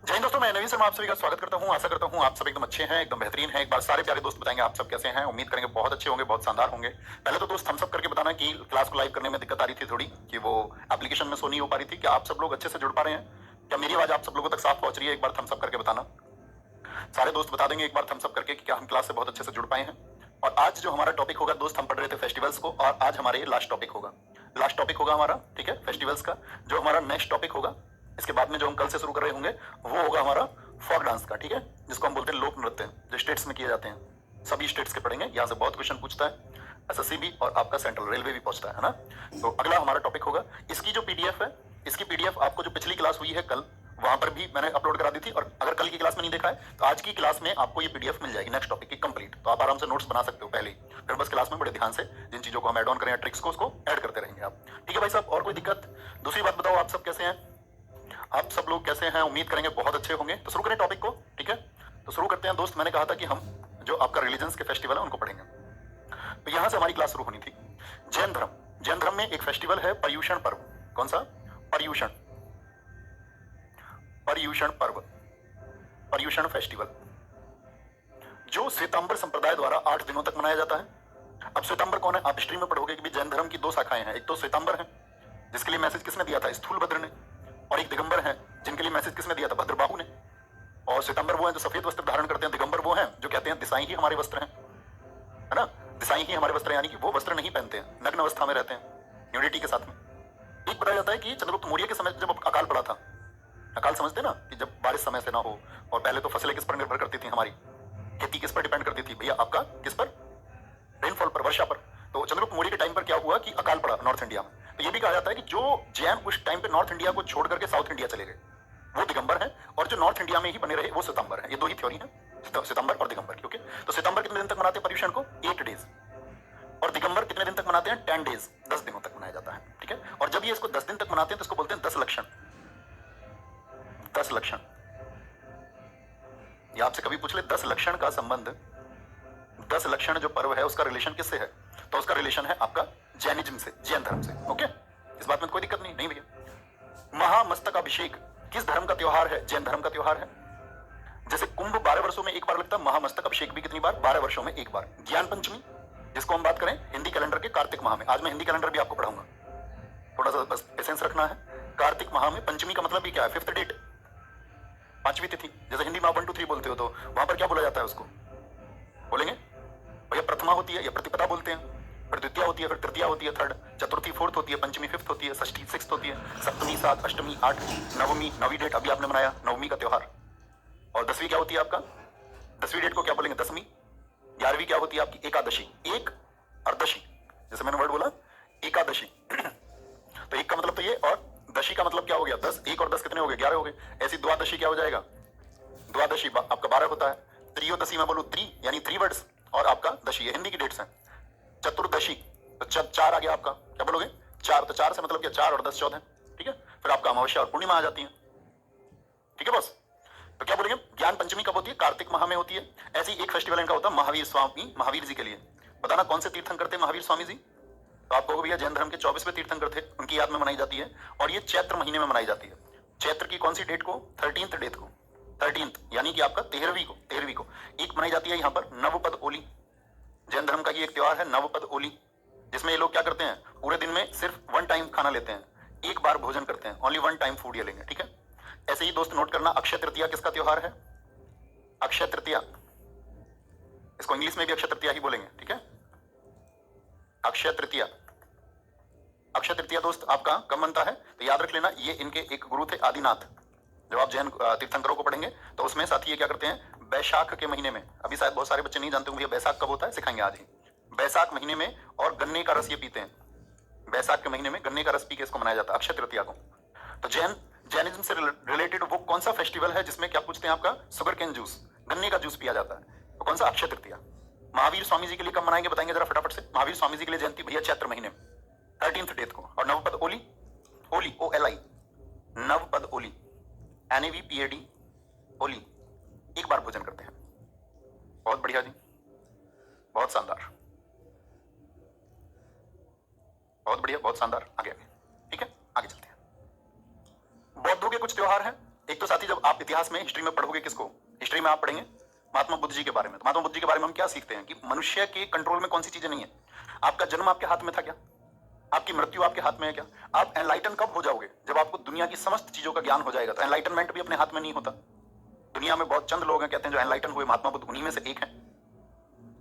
जय हिंद दोस्तों, मैं नवीन शर्मा आप सभी का स्वागत करता हूं। आशा करता हूं आप सब एकदम अच्छे हैं, एकदम बेहतरीन हैं। एक बार सारे प्यारे दोस्त बताएंगे आप सब कैसे हैं। उम्मीद करेंगे बहुत अच्छे होंगे, बहुत शानदार होंगे। पहले तो दोस्त हम सब करके बताना कि क्लास को लाइव करने में दिक्कत आ रही थी थोड़ी, कि वो एप्लीकेशन में शो नहीं हो पा रही थी। क्या आप सब लोग अच्छे से जुड़ पा रहे हैं? क्या मेरी आवाज आप सब लोगों तक साफ पहुंच रही है? एक बार थम्स अप करके बताना। सारे दोस्त बता देंगे एक बार थम्स अप करके कि क्या हम क्लास से बहुत अच्छे से जुड़ पाए हैं। और आज जो हमारा टॉपिक होगा दोस्त, हम पढ़ रहे थे फेस्टिवल्स को, और आज हमारे लास्ट टॉपिक होगा। लास्ट टॉपिक होगा हमारा, ठीक है, फेस्टिवल्स का। जो हमारा नेक्स्ट टॉपिक होगा, इसके बाद में जो हम कल से शुरू कर रहे होंगे, वो होगा हमारा फोक डांस का, ठीक है, जिसको हम बोलते हैं लोक नृत्य, जो स्टेट्स में किए जाते हैं। सभी स्टेट्स के पढ़ेंगे, यहाँ से बहुत क्वेश्चन पूछता है एसएससी भी, और आपका सेंट्रल रेलवे भी पूछता है ना। तो अगला हमारा टॉपिक होगा। इसकी जो पीडीएफ है, इसकी पीडीएफ आपको जो पिछली क्लास हुई है कल, वहां पर भी मैंने अपलोड करा दी थी। और अगर कल की क्लास में नहीं देखा है तो आज की क्लास में आपको ये पीडीएफ मिल जाएगी नेक्स्ट टॉपिक की कंप्लीट। तो आप आराम से नोट्स बना सकते हो पहले ही, फिर बस क्लास में बड़े ध्यान से जिन चीजों को हम ऐड ऑन करें, ट्रिक्स को, उसको ऐड करते रहेंगे आप। ठीक है भाई साहब, और कोई दिक्कत? दूसरी बात बताओ, आप सब कैसे हैं? आप सब लोग कैसे हैं? उम्मीद करेंगे बहुत अच्छे होंगे। तो शुरू करें टॉपिक को, ठीक है। तो शुरू करते हैं दोस्त। मैंने कहा था कि हम जो आपका रिलीजन्स के फेस्टिवल है उनको पढ़ेंगे। तो यहां से हमारी क्लास शुरू होनी थी। जैन धर्म, जैन धर्म में एक फेस्टिवल है पर्युषण पर्व। कौन सा? पर्युषण, पर्युषण पर्व, पर्युषण फेस्टिवल, जो श्वेतांबर संप्रदाय द्वारा 8 दिनों तक मनाया जाता है। अब श्वेतांबर कौन है? आप हिस्ट्री में पढ़ोगे कि जैन धर्म की 2 शाखाएं हैं। एक तो श्वेतांबर है, जिसके लिए मैसेज किसने दिया था? स्थूलभद्र ने। और एक दिगंबर है, जिनके लिए मैसेज किसने दिया था? भद्रबाहु ने। और श्वेतांबर वो हैं जो सफेद वस्त्र धारण करते हैं, दिगंबर वो हैं जो कहते हैं दिशाई ही हमारे वस्त्र हैं, है ना। दिशाई ही हमारे वस्त्र, यानी कि वो वस्त्र नहीं पहनते हैं, नग्न अवस्था में रहते हैं, न्यूडिटी के साथ में। एक बताया जाता है कि चंद्रगुप्त मौर्य के समय जब अकाल पड़ा था, अकाल समझते ना, कि जब बारिश समय से ना हो, और पहले तो फसलें किस पर निर्भर करती थी, हमारी खेती किस पर डिपेंड करती थी भैया? आपका किस पर? रेनफॉल पर, वर्षा पर। तो चंद्रगुप्त मौर्य के टाइम पर क्या हुआ कि अकाल पड़ा नॉर्थ इंडिया में। तो ये भी कहा जाता है कि जो जैन उस टाइम पे नॉर्थ इंडिया को छोड़ करके साउथ इंडिया चले गए, वो दिगंबर है, और जो नॉर्थ इंडिया में ही बने रहे वो सितंबर है। ये 2 ही थ्योरी है, सितंबर और दिगंबर की। ओके, तो सितंबर कितने दिन तक मनाते हैं पर्युषण को? 8 डेज। और दिगंबर कितने दिन तक मनाते हैं? 10 डेज, 10 दिनों तक मनाया जाता है, ठीक है। और जब ये इसको 10 दिन तक मनाते हैं तो इसको बोलते हैं 10 लक्षण। 10 लक्षण, ये आपसे कभी पूछ ले 10 लक्षण का संबंध, 10 लक्षण जो पर्व है उसका रिलेशन किससे है? तो उसका रिलेशन है आपका जैनिज्म से, जैन धर्म से। ओके, इस बात में कोई दिक्कत नहीं भैया। महामस्तक अभिषेक किस धर्म का त्योहार है? जैन धर्म का त्योहार है। जैसे कुंभ 12 वर्षों में एक बार लगता है, महामस्तक अभिषेक भी कितनी बार? 12 वर्षों में एक बार। ज्ञान पंचमी, जिसको हम बात करें हिंदी कैलेंडर के कार्तिक माह में, आज मैं हिंदी कैलेंडर भी आपको पढ़ाऊंगा, थोड़ा सा बस पेशेंस रखना है। कार्तिक माह में पंचमी का मतलब भी क्या है? 5th डेट, 5वीं तिथि। जैसे हिंदी में आप 1 2 3 बोलते हो, तो वहां पर क्या बोला जाता है उसको? बोलेंगे भैया? प्रथमा होती है या प्रतिपदा बोलते हैं, फिर द्वितीय होती है, फिर तृतीया होती है, थर्ड, चतुर्थी 4th होती है, पंचमी 5th होती है, षष्ठी 6th होती है, सप्तमी 7, अष्टमी 8, नवमी, 9वीं डेट अभी आपने मनाया, नवमी का त्योहार। और 10वीं क्या होती है आपका? 10वीं डेट को क्या बोलेंगे? दशमी। 11वीं क्या होती है आपकी? एकादशी, एक और दशी, जैसे मैंने वर्ड बोला एकादशी। तो एक का मतलब तो ये, और दशी का मतलब क्या हो गया? 10। 1 और 10 कितने हो गए? 11 हो गए। ऐसी द्वादशी क्या हो जाएगा? द्वादशी आपका 12 होता है। त्रियोदशी में बोलू, त्रि यानी 3 वर्ड्स, और आपका दशी, ये हिंदी की डेट्स हैं। चतुर्दशी, तो 4 आ गया आपका, क्या बोलोगे? 4। तो 4 से मतलब क्या? 4 और 10 14, ठीक है। फिर आपका अमावस्या और पूर्णिमा आ जाती है, ठीक है बस। तो क्या बोलेंगे? ज्ञान पंचमी कब होती है? कार्तिक माह में होती है। ऐसी एक फेस्टिवल इनका होता है महावीर स्वामी, महावीर जी के लिए। बताना कौन से तीर्थंकर थे महावीर स्वामी जी? तो आप कहोगे भैया जैन धर्म के 24वें तीर्थंकर थे, उनकी याद में मनाई जाती है। और ये चैत्र महीने में मनाई जाती है। चैत्र की कौन सी डेट को? 13th डेट को, 13th यानी कि आपका 13वीं को, 13वीं को। एक मनाई जाती है यहाँ पर नवपद ओली। जैन धर्म का ये एक त्योहार है नवपद ओली, जिसमें ये लोग क्या करते हैं? पूरे दिन में सिर्फ 1 टाइम खाना लेते हैं, एक बार भोजन करते हैं, ओनली 1 टाइम फूड ये लेंगे, ठीक है। ऐसे ही दोस्त नोट करना, अक्षय तृतीया किसका त्योहार है? अक्षय तृतीया, इसको इंग्लिश में भी अक्षय तृतीया ही बोलेंगे, ठीक है। अक्षय तृतीया, अक्षय तृतीया दोस्त आपका कब बनता है? तो याद रख लेना, ये इनके एक गुरु थे आदिनाथ। जब आप जैन तीर्थंकरों को पढ़ेंगे तो उसमें साथ ही ये क्या करते हैं? बैसाख के महीने में, अभी शायद बहुत सारे बच्चे नहीं जानते होंगे बैसाख कब होता है, सिखाएंगे आज ही। बैसाख महीने में, और गन्ने का रस ये पीते हैं। बैसाख के महीने में गन्ने का रस पी के इसको मनाया जाता है अक्षय तृतीया को। तो जैनिज्म से रिलेटेड वो कौन सा फेस्टिवल है जिसमें क्या पूछते हैं आपका? शुगर केन जूस, गन्ने का जूस पिया जाता है, तो कौन सा? अक्षय तृतीया। महावीर स्वामी जी के लिए कब मनाएंगे बताएंगे जरा फटाफट से। महावीर स्वामी जी के लिए जयंती भैया चैत्र महीने में 13th डेट को। और नवपद ओली, ओली OLI, नवपद ओली NAVPAD ओली, एक बार भोजन करते हैं। बहुत बढ़िया जी, बहुत शानदार, बहुत बढ़िया, बहुत शानदार। आगे आगे, ठीक है, आगे चलते हैं। बौद्धों के कुछ त्योहार हैं, एक तो साथी, जब आप इतिहास में हिस्ट्री में पढ़ोगे, किसको हिस्ट्री में आप पढ़ेंगे महात्मा बुद्ध जी के बारे में, तो महात्मा बुद्ध जी के बारे में हम क्या सीखते हैं कि मनुष्य के कंट्रोल में कौन सी चीजें नहीं है। आपका जन्म आपके हाथ में था क्या? आपकी मृत्यु आपके हाथ में है क्या? आप एनलाइटन कब हो जाओगे? जब आपको दुनिया की समस्त चीजों का ज्ञान हो जाएगा। तो एनलाइटनमेंट भी अपने हाथ में नहीं होता। दुनिया में बहुत चंद लोग हैं कहते हैं जो एनलाइटन हुए, महात्मा बुद्ध उन्हीं में से एक है।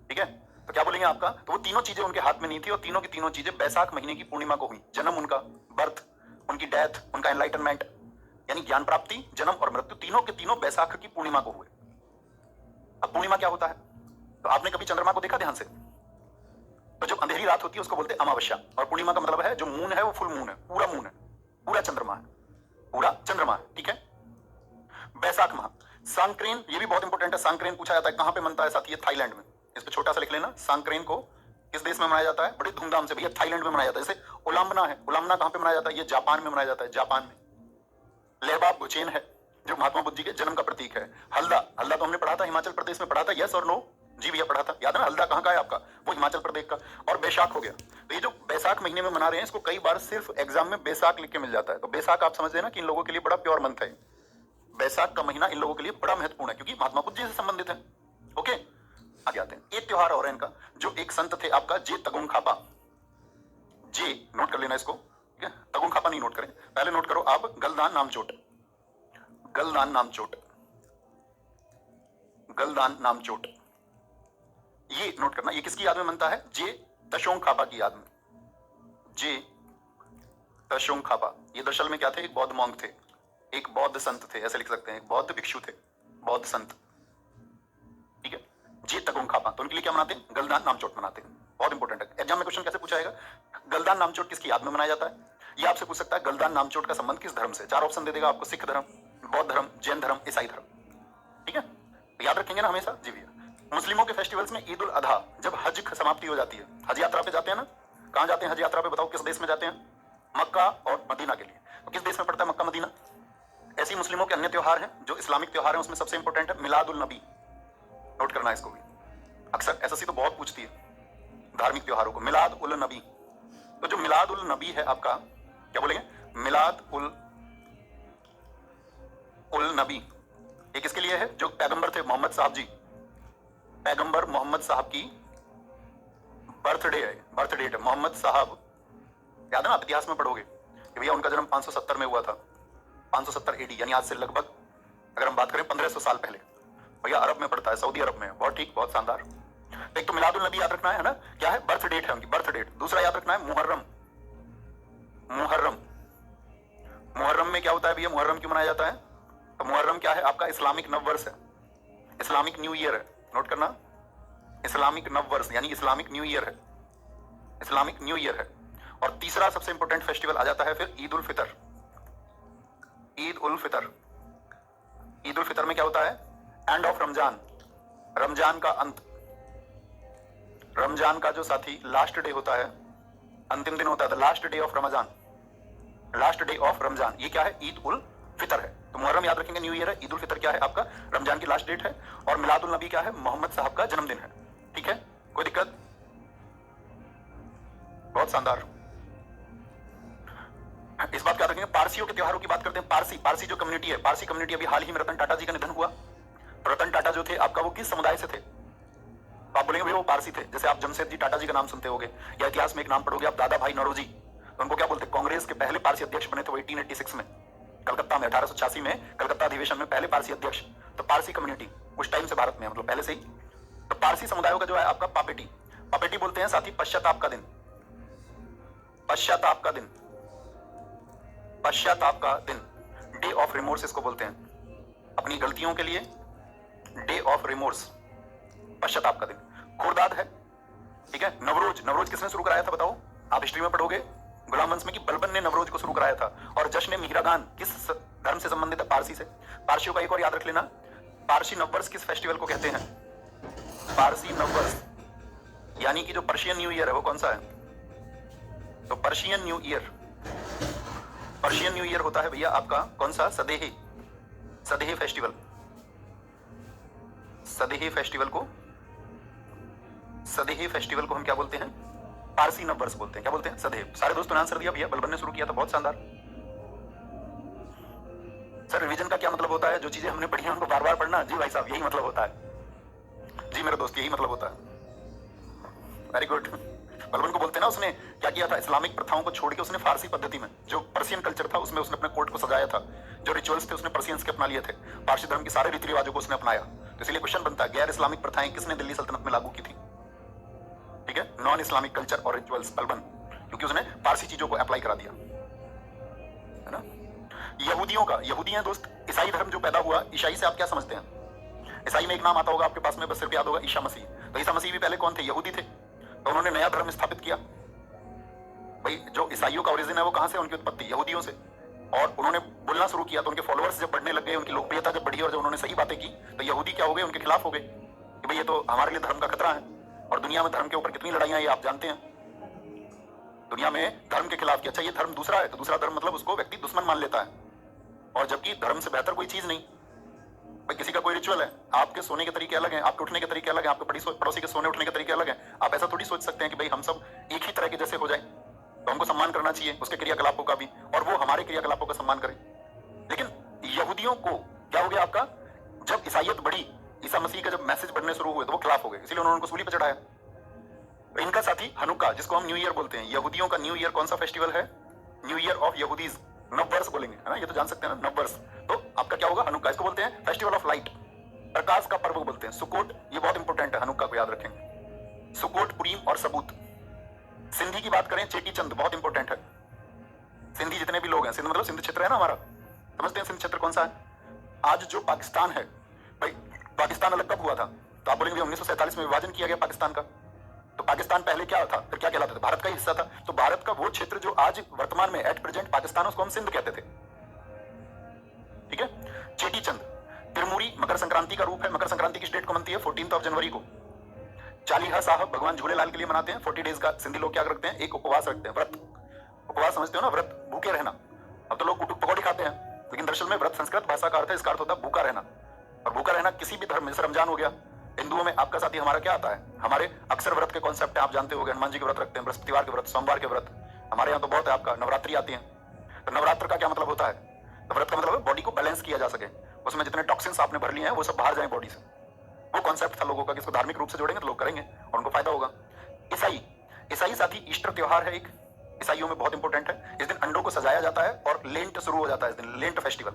ठीक है, तो क्या बोलेंगे आपका? तो वो तीनों चीजें उनके हाथ में नहीं थी, और तीनों की तीनों चीजें बैसाख महीने की पूर्णिमा को हुई। जन्म उनका, बर्थ, उनकी डेथ, उनका एनलाइटनमेंट, यानी ज्ञान प्राप्ति, जन्म और मृत्यु, तीनों के तीनों बैसाख की पूर्णिमा को हुए। अब पूर्णिमा क्या होता है? तो आपने कभी चंद्रमा को देखा ध्यान से? तो जब अंधेरी रात होती है उसको बोलते हैं अमावस्या, और पूर्णिमा का मतलब है जो मून है वो फुल मून है, पूरा मून है, पूरा चंद्रमा है, पूरा चंद्रमा है। ठीक है, बैसाख माह, सांक्रेन, ये भी बहुत इंपॉर्टेंट है। सांक्रेन पूछा जाता है कहां पे मनता है साथी? ये थाईलैंड में। इस पे छोटा सा लिख लेना, सांक्रेन को किस देश में मनाया जाता है? बड़ी धूमधाम से भैया थाईलैंड में मनाया जाता है। जैसे उलामना है, उलामना कहां पे मनाया जाता है? ये जापान में मनाया जाता है, जापान में। लेहबाब गुचेन है जो महात्मा बुद्ध जी के जन्म का प्रतीक है। हल्दा, हल्दा तो हमने पढ़ा था, हिमाचल प्रदेश में पढ़ा था, यस और नो? जी भैया पढ़ा था, याद है ना? हल्दा कहाँ का है आपका? वो हिमाचल प्रदेश का। और बैसाख हो गया, तो ये जो बैसाख महीने में मना रहे हैं, इसको कई बार सिर्फ एग्जाम में बैसाख लिख के मिल जाता है। तो बैसाख आप समझ लेना कि इन लोगों के लिए बड़ा प्योर मंथ है। बैसाख का महीना इन लोगों के लिए बड़ा महत्वपूर्ण है, क्योंकि महात्मा बुद्ध जी से संबंधित है। ओके, आगे आते हैं। एक त्योहार और है इनका, जो एक संत थे आपका, जे तगुंग खापा। जे नोट कर लेना इसको, ठीक है? तगुंग खापा नहीं नोट करें, पहले नोट करो आप गलदान नामचोट। गलदान नामचोट, गलदान नामचोट, ये नोट करना। ये किसकी याद में मनता है? जे तशोंग खापा की याद में। जे तशोंग खापा, ये दरअसल में क्या थे? एक बौद्ध मॉन्क थे, एक बौद्ध संत थे, ऐसे लिख सकते हैं, एक बौद्ध भिक्षु थे, बौद्ध संत। ठीक है, जे तगुंग खापा, तो उनके लिए क्या मनाते हैं? गलदान नामचोट मनाते हैं। बहुत इंपॉर्टेंट है, एग्जाम में क्वेश्चन कैसे पूछा जाएगा? गलदान नामचोट किसकी याद में मनाया जाता है? ये आपसे पूछ सकता है गलदान नामचोट का संबंध किस धर्म से? 4 ऑप्शन दे देगा आपको, सिख धर्म, बौद्ध धर्म, जैन धर्म, ईसाई धर्म। ठीक है, याद रखेंगे ना हमेशा? जी भैया। मुस्लिमों के फेस्टिवल्स में ईद उल अधा, जब हज समाप्ति हो जाती है, हज यात्रा पे जाते हैं ना, कहां जाते हैं हज यात्रा पे? बताओ किस देश में जाते हैं? मक्का और मदीना के लिए। तो किस देश में पड़ता है मक्का मदीना? ऐसी मुस्लिमों के अन्य त्योहार हैं जो इस्लामिक त्योहार हैं, उसमें सबसे इंपॉर्टेंट है मिलाद उल नबी। नोट करना है इसको भी, अक्सर एसएससी तो बहुत पूछती है धार्मिक त्योहारों को। मिलाद उल नबी, तो जो मिलाद उल नबी है आपका, क्या बोलेंगे? मिलाद उल नबी, ये किसके लिए है? जो पैगंबर थे मोहम्मद साहब जी, पैगंबर मोहम्मद साहब की बर्थडे है, बर्थ डेट है मोहम्मद साहब। याद है ना, आप इतिहास में पढ़ोगे कि भैया उनका जन्म 570 में हुआ था, 570 एडी, यानी आज से लगभग अगर हम बात करें 1500 साल पहले। भैया अरब में पड़ता है, सऊदी अरब में। बहुत ठीक, बहुत शानदार। एक तो मिलादुल नबी याद रखना है ना, क्या है? बर्थ डेट है उनकी, बर्थ डेट। दूसरा याद रखना है मुहर्रम। मुहर्रम, मुहर्रम में क्या होता है भैया? मुहर्रम क्यों मनाया जाता है? तो मुहर्रम क्या है आपका? इस्लामिक नववर्ष है, इस्लामिक न्यू ईयर है। नोट करना, इस्लामिक नववर्ष यानी इस्लामिक न्यू ईयर है, इस्लामिक न्यू ईयर है। और तीसरा सबसे इंपॉर्टेंट फेस्टिवल आ जाता है फिर ईद उल फितर। ईद उल फितर, ईद उल फितर में क्या होता है? एंड ऑफ रमजान, रमजान का अंत, रमजान का जो साथी लास्ट डे होता है, अंतिम दिन होता है, last day of Ramzan, last day of Ramzan, ये क्या है? ईद उल फितर है। तो मुहर्रम याद रखेंगे न्यू ईयर है, ईद उल फितर क्या है आपका? रमजान की लास्ट डेट है, और मिलाद उल नबी क्या है? मोहम्मद साहब का जन्मदिन है। ठीक है, कोई दिक्कत? बहुत शानदार। इस बात याद रखेंगे। पारसियों के त्योहारों की बात करते हैं। पारसी जो कम्युनिटी है, पारसी कम्युनिटी, अभी हाल ही में रतन टाटा जी का निधन हुआ। रतन टाटा जो थे आपका, वो किस समुदाय से थे? तो आप बोलेंगे भाई वो पारसी थे। जैसे आप जमशेदजी टाटा जी का नाम सुनते होंगे, या इतिहास में एक नाम पढ़ोगे आप, दादा भाई नौरोजी, तो उनको क्या बोलते? कांग्रेस के पहले पारसी अध्यक्ष बने थे वो 1886 में कलकत्ता में, 1886 में कलकत्ता अधिवेशन में पहले पारसी अध्यक्ष। तो पारसी कम्युनिटी उस टाइम से भारत में, मतलब पहले से ही। तो पारसी समुदायों का जो है आपका पापेटी, पापेटी बोलते हैं साथी पश्चाताप का दिन, पश्चाताप का दिन, पश्चाताप का दिन, डे ऑफ रिमोर्स इसको बोलते हैं। अपनी गलतियों के लिए डे ऑफ रिमोर्स, पश्चाताप का दिन। खुरदाद है, ठीक है। नवरोज, नवरोज किसने शुरू कराया था बताओ? आप हिस्ट्री में पढ़ोगे गुलाम वंश में कि बलबन ने नवरोज को शुरू कराया था। और जश्न मिहिरागान किस धर्म से संबंधित है? पारसी से। पारसियों का एक और याद रख लेना, पारसी नववर्ष किस फेस्टिवल को कहते हैं? पारसी नववर्ष, यानी कि जो पर्शियन न्यू ईयर है वो कौन सा है? तो Persian new year, Persian new year होता है भैया आपका कौन सा? सदेही, सदेही फेस्टिवल, सदेही फेस्टिवल को, सदेही फेस्टिवल को हम क्या बोलते हैं? पारसी नववर्ष बोलते हैं। क्या बोलते हैं? सदेह। सारे दोस्तों ने आंसर दिया भैया, बलबन ने शुरू किया था, बहुत शानदार। सर रिवीजन का क्या मतलब होता है? जो चीजें हमने पढ़ी हैं उनको बार बार पढ़ना। जी भाई साहब, यही मतलब होता है। जी मेरे दोस्त, यही मतलब होता है। Very good. बलबन को बोलते हैं ना, उसने क्या किया था, इस्लामिक प्रथाओं को छोड़ के उसने फारसी पद्धति में, जो पर्शियन कल्चर था उसमें उसने अपने कोर्ट को सजाया था। जो रिचुअल्स थे उसने पर्शियंस के अपना लिए थे। पारसी धर्म के सारे रीति रिवाजों को उसने अपनाया। तो इसलिए क्वेश्चन बनता है, गैर इस्लामिक प्रथाएं किसने दिल्ली सल्तनत में लागू की थी? ठीक है, नॉन इस्लामिक कल्चर और रिचुअल्स, बलबन, क्योंकि उसने पारसी चीजों को अप्लाई करा दिया, है ना। यहूदियों का, यहूदी हैं दोस्त, ईसाई धर्म जो पैदा हुआ, ईसाई से आप क्या समझते हैं? ईसाई में एक नाम आता होगा आपके पास में, बस सिर्फ याद होगा, ईसा मसीह। तो ईसा मसीह भी पहले कौन थे? यहूदी थे। तो उन्होंने नया धर्म स्थापित किया। भाई जो ईसाइयों का ओरिजिन है वो कहां से? उनकी उत्पत्ति यहूदियों से। और उन्होंने बोलना शुरू किया तो उनके फॉलोअर्स जब बढ़ने लग गए, उनकी लोकप्रियता जब बढ़ी और जब उन्होंने सही बातें की, तो यहूदी क्या हो गए? उनके खिलाफ हो गए कि भाई ये तो हमारे लिए धर्म का खतरा है। और दुनिया में धर्म के ऊपर कितनी लड़ाइयां ये आप जानते हैं। दुनिया में धर्म के खिलाफ कि अच्छा ये धर्म दूसरा है, तो दूसरा धर्म मतलब उसको व्यक्ति दुश्मन मान लेता है। और जबकि धर्म से बेहतर कोई चीज नहीं। भाई किसी का कोई रिचुअल है, आपके सोने के तरीके अलग हैं, आपके उठने के तरीके अलग हैं, आपके पड़ोसी के सोने उठने के तरीके अलग हैं। आप ऐसा थोड़ी सोच सकते हैं कि भाई हम सब एक ही तरह के जैसे हो जाए। तो हमको सम्मान करना चाहिए उसके क्रियाकलापों का भी, और वो हमारे क्रियाकलापों का सम्मान करे। लेकिन यहूदियों को क्या हो गया आपका, जब ईसाइयत बढ़ी, ईसा मसीह का जब मैसेज बढ़ने शुरू हुए, तो वो खिलाफ हो गए, इसलिए उन्होंने उनको सूली पर चढ़ाया। तो इनका साथी हनुक्का, जिसको हम न्यू ईयर बोलते हैं, यहूदियों का न्यू ईयर कौन सा फेस्टिवल है? न्यू ईयर ऑफ यहूदीज, नववर्ष बोलेंगे, है ना, ये तो जान सकते हैं ना, नववर्ष। तो आपका क्या होगा? हनुक्का। इसको बोलते हैं फेस्टिवल ऑफ लाइट, प्रकाश का पर्व बोलते हैं। सुकोट, ये बहुत इंपॉर्टेंट है, हनुक्का को याद रखें। सुकोट, पुरीम और सबूत। सिंधी की बात करें, चेटी चंद बहुत इंपॉर्टेंट है। सिंधी जितने भी लोग हैं, सिंध मतलब सिंध क्षेत्र है ना हमारा, समझते हैं सिंध क्षेत्र कौन सा है? आज जो पाकिस्तान है, भाई पाकिस्तान अलग कब हुआ था? तो आप बोलेंगे 1947 में विभाजन किया गया पाकिस्तान का। तो पाकिस्तान पहले क्या था, फिर क्या कहलाता था? भारत का ही हिस्सा था। तो भारत का वो क्षेत्र जो आज वर्तमान में एट प्रेजेंट पाकिस्तान, उसको हम सिंध कहते थे। ठीक है। चेटी चंद, तिरमुरी मकर संक्रांति का रूप है। मकर संक्रांति किस डेट को मनती है? 14 जनवरी को। चालीहा साहब भगवान झूलेलाल के लिए मनाते हैं। 40 डेज का सिंधी लोग क्या रखते हैं? एक उपवास रखते हैं, व्रत। उपवास समझते हो ना, व्रत, भूखे रहना। अब तो लोग पकौड़ी खाते हैं, लेकिन दरअसल में व्रत संस्कृत भाषा का अर्थ है, इसका अर्थ होता है भूखा रहना। और भूखा रहना किसी भी धर्म में, जैसे रमजान हो गया, हिंदुओं में आपका साथी हमारा क्या आता है? हमारे अक्सर व्रत के कॉन्सेप्ट है, आप जानते होंगे, हनुमान जी के व्रत रखते हैं, बृहस्पतिवार के व्रत, सोमवार के व्रत। हमारे यहाँ तो बहुत है, आपका नवरात्रि आती है। तो नवरात्र का क्या मतलब होता है? तो व्रत का मतलब है बॉडी को बैलेंस किया जा सके, उसमें जितने टॉक्सिन्स आपने भर लिए हैं वो सब बाहर जाए बॉडी से। वो कॉन्सेप्ट था लोगों का कि इसको धार्मिक रूप से जोड़ेंगे तो लोग करेंगे और उनको फायदा होगा। ईसाई साथी ईस्टर त्योहार है एक, ईसाइयों में बहुत इंपॉर्टेंट है। इस दिन अंडों को सजाया जाता है और लेंट शुरू हो जाता है इस दिन, लेंट फेस्टिवल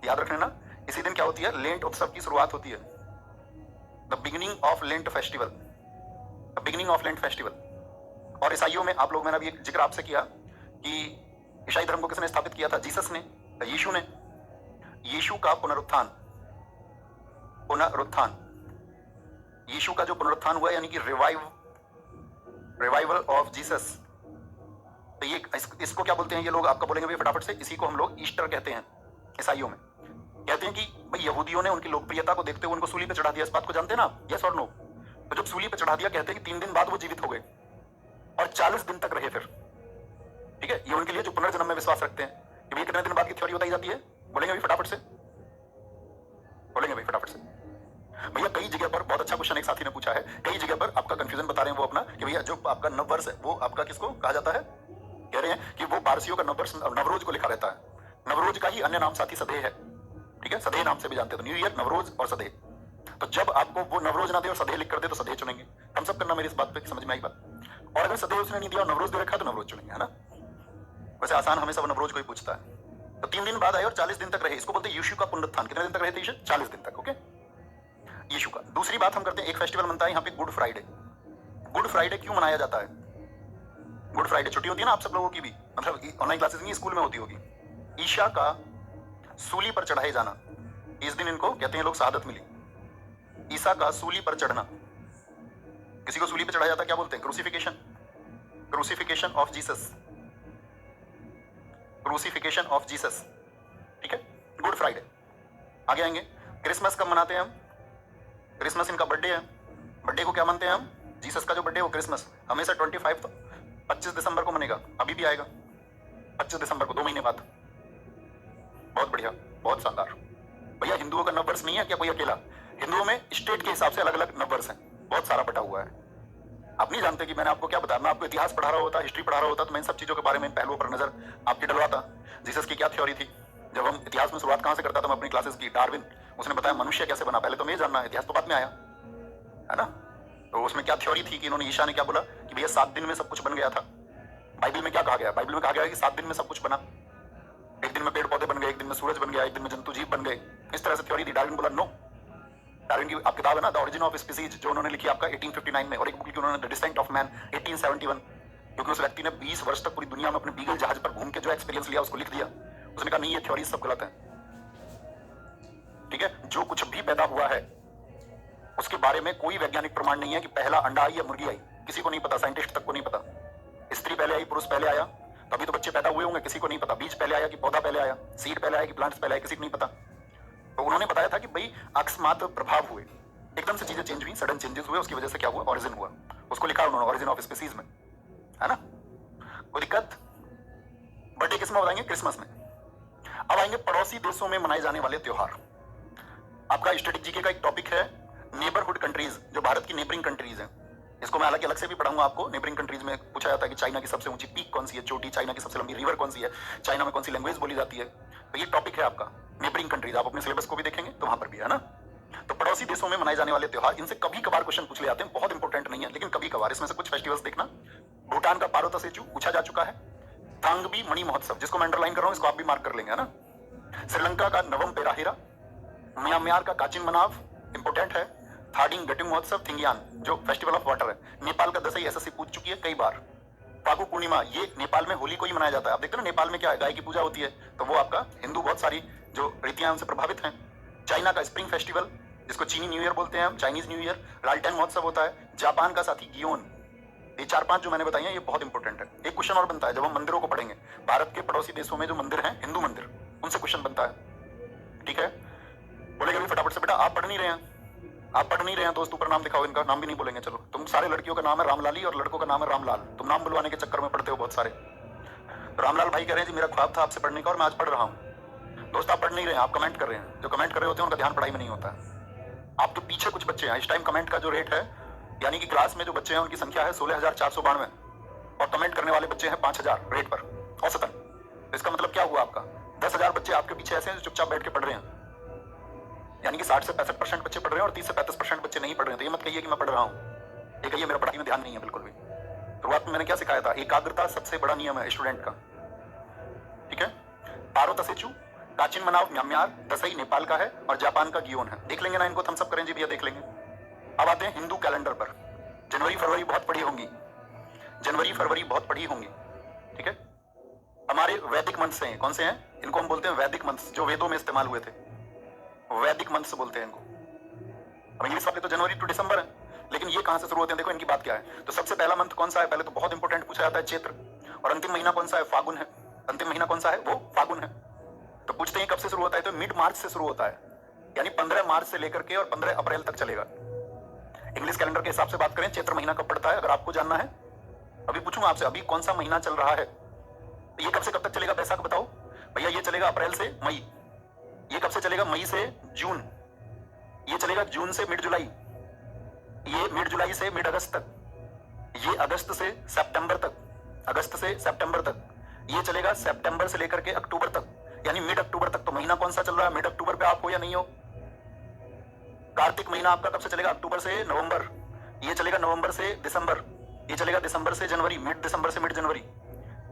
याद रखना ना। इसी दिन क्या होती है? लेंट उत्सव की शुरुआत होती है, the beginning of lent festival, the beginning of lent festival. और ईसाइयों में आप लोग, मैंने अभी एक जिक्र आपसे किया कि ईसाई धर्म को किसने स्थापित किया था? जीसस ने, यीशु ने। यीशु का पुनरुत्थान, यीशु का जो पुनरुत्थान हुआ, यानी कि रिवाइवल ऑफ जीसस। तो ये इसको क्या बोलते हैं ये लोग? आपका बोलेंगे भाई फटाफट से, इसी को हम लोग ईस्टर कहते हैं। ईसाइयों में कहते हैं कि भाई यहूदियों ने उनकी लोकप्रियता को देखते हुए उनको सूली पे चढ़ा दिया। इस बात को जानते हैं ना, यस और नो? तो जब सूली पे चढ़ा दिया, कहते हैं कि 3 दिन बाद वो जीवित हो गए और 40 दिन तक रहे फिर। ठीक है, ये उनके लिए जो पुनर्जन्म में विश्वास रखते हैं कि भाई कितने दिन बाद की थ्योरी बताई जाती है? बोलेंगे भाई फटाफट से, बोलेंगे भाई फटाफट से। भैया कई जगह पर, बहुत अच्छा क्वेश्चन एक साथी ने पूछा है, कई जगह पर आपका कंफ्यूजन बता रहे हैं वो अपना, कि भैया जो आपका नववर्ष है वो आपका किसको कहा जाता है? कह रहे हैं कि वो पारसियों का नववर्ष नवरोज को लिखा रहता है। नवरोज का ही अन्य नाम साथी सदे है। ठीक है, सदे नाम से भी जानते हो, तो न्यू ईयर, नवरोज और सदे। तो जब आपको वो नवरोज ना दे और सदे लिख कर दे तो सदे चुनेंगे। हम सब करना मेरी इस बात पे, समझ में आई बात? और अगर सदे उसने नहीं दिया और नवरोज दे रखा तो नवरोज चुनेंगे, है ना। वैसे आसान हमेशा वो नवरोज को ही पूछता है। तो 3 दिन बाद आए और 40 दिन तक रहे, इसको बोलते हैं यीशु का पुनरुत्थान। कितने दिन तक रहे थे यीशु? 40 दिन तक। ओके, यीशु का। दूसरी बात हम करते हैं, एक फेस्टिवल बनता है यहाँ पे, गुड फ्राइडे। गुड फ्राइडे क्यों मनाया जाता है? गुड फ्राइडे छुट्टी होती है ना आप सब लोगों की भी, मतलब ऑनलाइन क्लासेस नहीं, स्कूल में होती होगी। ईशा का सूली पर चढ़ाए जाना, इस दिन इनको कहते हैं लोग शहादत मिली। ईसा का सूली पर चढ़ना, किसी को सूली पर चढ़ाया जाता क्या बोलते हैं? Crucifixion, crucifixion of Jesus, crucifixion of Jesus. ठीक है, गुड फ्राइडे। आगे आएंगे, क्रिसमस कब मनाते हैं हम? क्रिसमस इनका बर्थडे है। बर्थडे को क्या मानते हैं हम? जीसस का जो बर्थडे हो क्रिसमस, हमेशा 25 दिसंबर को मनेगा, अभी भी आएगा 25 दिसंबर को, 2 महीने बाद। बहुत बढ़िया, बहुत शानदार। भैया हिंदुओं का नववर्ष नहीं है क्या कोई अकेला? हिंदुओं में स्टेट के हिसाब से अलग अलग नववर्ष है, बहुत सारा बटा हुआ है। आप नहीं जानते कि मैंने आपको क्या बताया, मैं आपको इतिहास पढ़ा रहा होता, हिस्ट्री पढ़ा रहा होता, तो मैं इन सब चीजों के बारे में पहलुओं पर नजर आपकी डलवाता। जीसस की क्या थ्योरी थी, जब हम इतिहास में शुरुआत कहां से करता था मैं अपनी क्लासेस की, डार्विन, उसने बताया मनुष्य कैसे बना, पहले तो मैं जानना है, इतिहास तो बाद में आया है ना। तो उसमें क्या थ्योरी थी कि इन्होंने, ईशा ने क्या बोला कि भैया 7 दिन में सब कुछ बन गया था। बाइबल में क्या कहा गया, बाइबल में कहा गया है कि 7 दिन में सब कुछ बना, एक दिन में पेड़ पौधे बन गए, एक दिन में सूरज बन गया, एक दिन में जंतु जीव बन गए, इस तरह से थ्योरी थी। डार्विन बोला नो। डार्विन की आप किताब है ना द ओरिजिन ऑफ स्पीसीज, जो उन्होंने लिखी आपका 1859 में, और एक बुक लिखी उन्होंने द डिसेंट ऑफ मैन 1871, क्योंकि उस व्यक्ति ने 20 वर्ष तक पूरी दुनिया में अपने बीगल जहाज पर घूम के जो एक्सपीरियंस लिया उसको लिख दिया। उसने कहा नहीं ये थ्योरी सब गलत है। ठीक है, जो कुछ भी पैदा हुआ है उसके बारे में कोई वैज्ञानिक प्रमाण नहीं है कि पहला अंडा आई या मुर्गी आई, किसी को नहीं पता, साइंटिस्ट तक को नहीं पता। स्त्री पहले आई, पुरुष पहले आया, तभी तो बच्चे पैदा हुए होंगे, किसी को नहीं पता। बीज पहले आया कि पौधा पहले आया, सीड पहले आया कि प्लांट्स पहले आया, किसी को नहीं पता। तो उन्होंने बताया था कि भाई अकस्मात प्रभाव हुए, एकदम से चीजें चेंज हुई, सडन चेंजेस हुए, उसकी वजह से क्या हुआ, ओरिजिन हुआ। उसको लिखा उन्होंने ओरिजिन ऑफ स्पीसीज में, है ना। कोई दिक्कत? बर्थडे किस में बताएंगे? क्रिसमस में। अब आएंगे पड़ोसी देशों में मनाए जाने वाले त्योहार। आपका स्टैटिक जीके का एक टॉपिक है नेबरहुड कंट्रीज, जो भारत की नेबरिंग कंट्रीज हैं। इसको मैं हालांकि अलग से भी पढ़ाऊंगा आपको। नेबरिंग कंट्रीज में पूछा जाता है कि चाइना की सबसे ऊंची पीक कौन सी है, चोटी, चाइना की सबसे लंबी रिवर कौन सी है, चाइना में कौन सी लैंग्वेज बोली जाती है। तो ये टॉपिक है आपका नेबरिंग कंट्रीज, आप अपने सिलेबस को भी देखेंगे तो वहां पर भी है ना। तो पड़ोसी देशों में मनाए जाने वाले त्योहार, इनसे कभी कभार क्वेश्चन पूछ ले जाते हैं, बहुत इंपॉर्टेंट नहीं है लेकिन कभी कभार। इसमें से कुछ फेस्टिवल्स देखना। भूटान का पारो तसेचू पूछा जा चुका है। थांगबी मणि महोत्सव, जिसको मैं अंडरलाइन कर रहा हूं, इसको आप भी मार्क कर लेंगे, है ना। श्रीलंका का नवम पेराहिरा, म्यांमार का काचिन मनाव इंपोर्टेंट है। थार्डिंग गटिंग महोत्सव थिंगियान, जो फेस्टिवल ऑफ वाटर है। नेपाल का दसई एसएससी पूछ चुकी है कई बार। फागु पूर्णिमा, ये नेपाल में होली को ही मनाया जाता है। आप देखते हैं ना नेपाल में क्या है, गाय की पूजा होती है, तो वो आपका हिंदू बहुत सारी जो रीतियां उनसे प्रभावित हैं। चाइना का स्प्रिंग फेस्टिवल, जिसको चीनी न्यू ईयर बोलते हैं हम, चाइनीज न्यू ईयर। लालटेन महोत्सव होता है। जापान का साथी गियोन। ये 4-5 जो मैंने बताई हैं ये बहुत इंपॉर्टेंट है। एक क्वेश्चन और बनता है जब हम मंदिरों को पढ़ेंगे, भारत के पड़ोसी देशों में जो मंदिर हैं, हिंदू मंदिर, उनसे क्वेश्चन बनता है। ठीक है, बोलेगा भी फटाफट से, बेटा आप पढ़ नहीं रहे हैं, आप पढ़ नहीं रहे हैं, दोस्त ऊपर नाम दिखाओ, इनका नाम भी नहीं बोलेंगे। चलो, तुम सारे लड़कियों का नाम है रामलाली और लड़कों का नाम है रामलाल, तुम नाम बुलवाने के चक्कर में पढ़ते हो बहुत सारे। तो रामलाल भाई कह रहे हैं जी मेरा ख्वाब था आपसे पढ़ने का और मैं आज पढ़ रहा हूँ। दोस्त आप पढ़ नहीं रहे हैं, आप कमेंट कर रहे हैं। जो कमेंट कर रहे होते हैं उनका ध्यान पढ़ाई में नहीं होता है। आपके पीछे कुछ बच्चे हैं, इस टाइम कमेंट का जो रेट है, यानी कि क्लास में जो बच्चे हैं उनकी संख्या है 16,492 और कमेंट करने वाले बच्चे हैं 5,000 रेट पर औसतन। तो इसका मतलब क्या हुआ, आपका 10,000 बच्चे आपके पीछे ऐसे हैं जो चुपचाप बैठ के पढ़ रहे हैं, यानी कि 60 से 65% बच्चे पढ़ रहे हैं और 30 से 35% बच्चे नहीं पढ़ रहे हैं। तो ये मत कहिए कि मैं पढ़ रहा हूँ, ये कहिए मेरा पढ़ाई में ध्यान नहीं है बिल्कुल भी। शुरुआत में मैंने क्या सिखाया था, एकाग्रता सबसे बड़ा नियम है स्टूडेंट का। ठीक है, पारो तसेचू, काचिन मनाव म्यांमार, दसई नेपाल का है और जापान का गियोन है। देख लेंगे ना इनको, थम्स अप करें जी भैया, देख लेंगे। अब आते हैं हिंदू कैलेंडर पर। जनवरी फरवरी बहुत पढ़ी होंगी, जनवरी फरवरी बहुत पढ़ी होंगी। ठीक है, हमारे वैदिक मंथ्स हैं, कौन से हैं, इनको हम बोलते हैं वैदिक मंथ्स, जो वेदों में इस्तेमाल हुए थे, वैदिक मंथ्स बोलते हैं इनको। अब इंग्लिश वाले तो जनवरी टू दिसंबर है, लेकिन ये कहां से शुरू होते हैं, देखो इनकी बात क्या है। तो सबसे पहला मंथ कौन सा है, पहले तो बहुत इंपॉर्टेंट पूछा जाता है, चैत्र। और अंतिम महीना कौन सा है, फागुन है। अंतिम महीना कौन सा है, वो फागुन है। तो पूछते हैं कब से शुरू होता है, तो मिड मार्च से शुरू होता है, यानी 15 मार्च से लेकर के और 15 अप्रैल तक चलेगा। इंग्लिश कैलेंडर के हिसाब से बात करें, चैत्र महीना कब पड़ता है, अगर आपको जानना है। अभी पूछूंगा आपसे, अभी कौन सा महीना चल रहा है, तो ये कब से कब तक चलेगा, बैसाख बताओ भैया। ये चलेगा अप्रैल से मई। ये कब से चलेगा, मई से जून। ये चलेगा जून से मिड जुलाई। ये मिड जुलाई से मिड अगस्त तक। ये अगस्त से सितंबर तक, अगस्त से सितंबर तक। ये चलेगा सितंबर से लेकर के अक्टूबर तक, यानी मिड अक्टूबर तक। तो महीना कौन सा चल रहा है, मिड अक्टूबर पे आप हो या नहीं हो। कार्तिक महीना आपका कब से चलेगा, अक्टूबर से नवंबर। ये चलेगा नवंबर से दिसंबर। ये चलेगा दिसंबर से जनवरी, मिड दिसंबर से मिड जनवरी।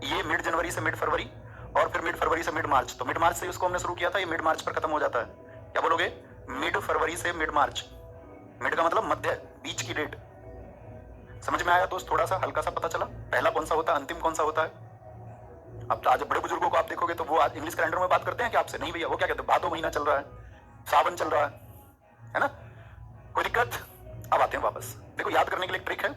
ये मिड जनवरी से मिड फरवरी और फिर मिड फरवरी से मिड मार्च। तो मिड मार्च से इसको हमने शुरू किया था, ये मिड मार्च पर खत्म हो जाता है। क्या बोलोगे, मिड फरवरी से मिड मार्च। मिड का मतलब मध्य, बीच की डेट। समझ में आया दोस्त, थोड़ा सा हल्का सा पता चला पहला कौन सा होता है, अंतिम कौन सा होता है। अब तो आज बड़े बुजुर्गों को आप देखोगे तो वो आज इंग्लिश कैलेंडर में बात करते हैं कि आपसे, नहीं भैया वो क्या कहते हैं, भादो महीना चल रहा है, सावन चल रहा है ना। कोई दिक्कत। अब आते हैं वापस, देखो याद करने के लिए एक ट्रिक है।